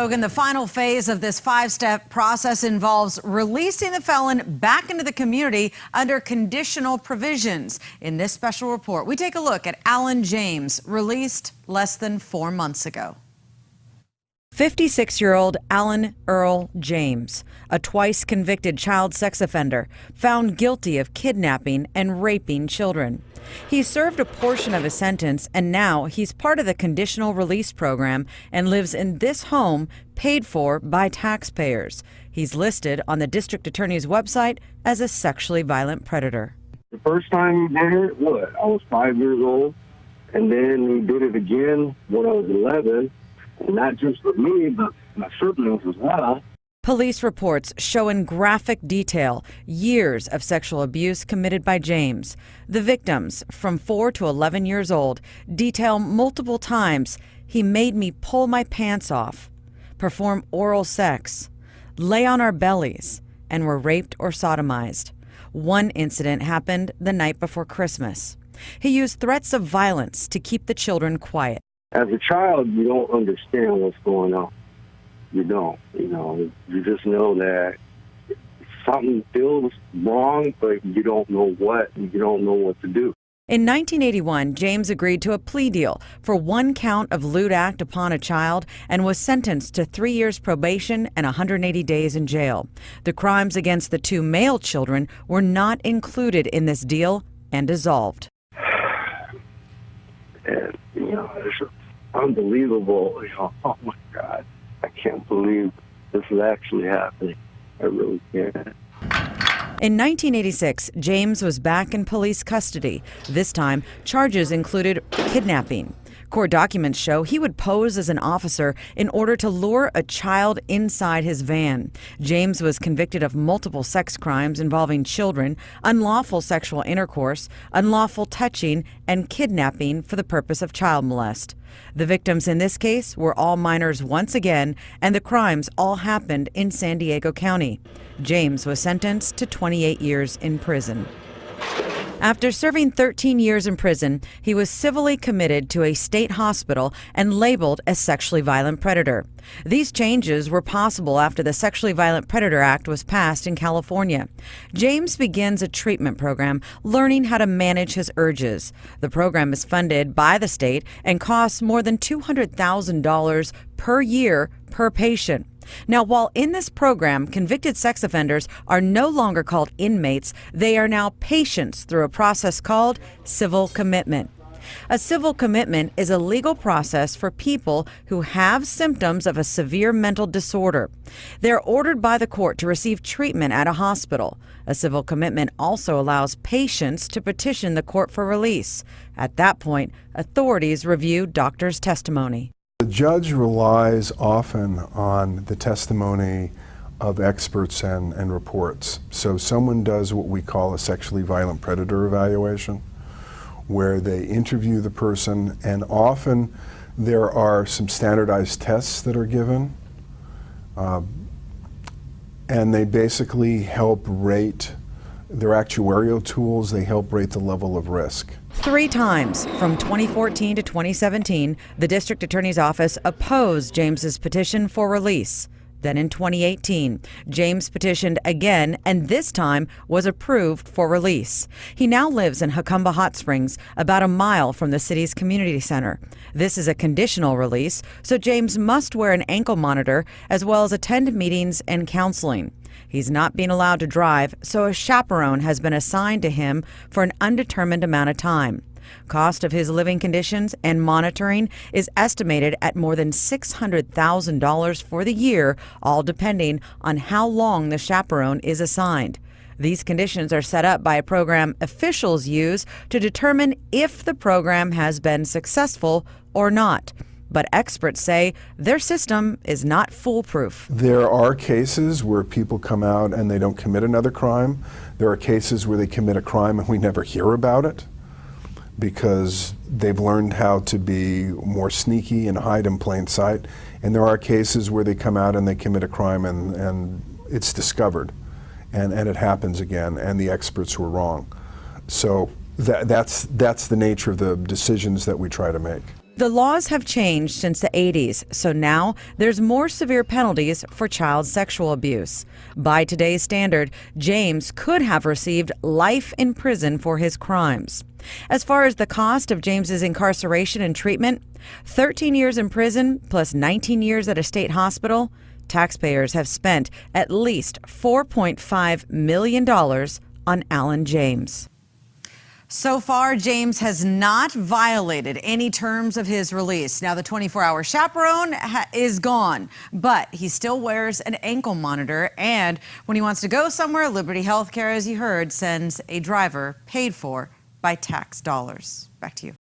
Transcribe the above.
Logan, the final phase of this five-step process involves releasing the felon back into the community under conditional provisions. In this special report, we take a look at Alan James, released less than 4 months ago. 56-year-old Alan Earl James, a twice convicted child sex offender, found guilty of kidnapping and raping children. He served a portion of his sentence, and now he's part of the conditional release program and lives in this home paid for by taxpayers. He's listed on the district attorney's website as a sexually violent predator. The first time he did it, I was 5 years old, and then he did it again when I was 11. And not just with me, but my siblings as well. Police reports show in graphic detail years of sexual abuse committed by James. The victims, from 4 to 11 years old, detail multiple times he made me pull my pants off, perform oral sex, lay on our bellies, and were raped or sodomized. One incident happened the night before Christmas. He used threats of violence to keep the children quiet. As a child, you don't understand what's going on. You don't. You just know that something feels wrong, but you don't know what, and you don't know what to do. In 1981, James agreed to a plea deal for one count of lewd act upon a child and was sentenced to 3 years probation and 180 days in jail. The crimes against the 2 male children were not included in this deal and dissolved. And, it's unbelievable. Oh my God, I can't believe this is actually happening. I really can't. In 1986, James was back in police custody. This time, charges included kidnapping. Court documents show he would pose as an officer in order to lure a child inside his van. James was convicted of multiple sex crimes involving children, unlawful sexual intercourse, unlawful touching, and kidnapping for the purpose of child molest. The victims in this case were all minors once again, and the crimes all happened in San Diego County. James was sentenced to 28 years in prison. After serving 13 years in prison, he was civilly committed to a state hospital and labeled a sexually violent predator. These changes were possible after the Sexually Violent Predator Act was passed in California. James begins a treatment program learning how to manage his urges. The program is funded by the state and costs more than $200,000 per year per patient. Now, while in this program, convicted sex offenders are no longer called inmates, they are now patients through a process called civil commitment. A civil commitment is a legal process for people who have symptoms of a severe mental disorder. They're ordered by the court to receive treatment at a hospital. A civil commitment also allows patients to petition the court for release. At that point, authorities review doctors' testimony. The judge relies often on the testimony of experts and reports. So someone does what we call a sexually violent predator evaluation, where they interview the person, and often there are some standardized tests that are given, and they basically help rate their actuarial tools. They help rate the level of risk. 3 times from 2014 to 2017, the district attorney's office opposed James's petition for release. Then in 2018, James petitioned again and this time was approved for release. He now lives in Jacumba Hot Springs, about a mile from the city's community center. This is a conditional release, so James must wear an ankle monitor as well as attend meetings and counseling. He's not being allowed to drive, so a chaperone has been assigned to him for an undetermined amount of time. Cost of his living conditions and monitoring is estimated at more than $600,000 for the year, all depending on how long the chaperone is assigned. These conditions are set up by a program officials use to determine if the program has been successful or not. But experts say their system is not foolproof. There are cases where people come out and they don't commit another crime. There are cases where they commit a crime and we never hear about it because they've learned how to be more sneaky and hide in plain sight. And there are cases where they come out and they commit a crime and it's discovered and it happens again and the experts were wrong. So that's the nature of the decisions that we try to make. The laws have changed since the 80s, so now there's more severe penalties for child sexual abuse. By today's standard, James could have received life in prison for his crimes. As far as the cost of James's incarceration and treatment, 13 years in prison plus 19 years at a state hospital, taxpayers have spent at least $4.5 million on Alan James. So far, James has not violated any terms of his release. Now, the 24-hour chaperone is gone, but he still wears an ankle monitor. And when he wants to go somewhere, Liberty Healthcare, as you heard, sends a driver paid for by tax dollars. Back to you.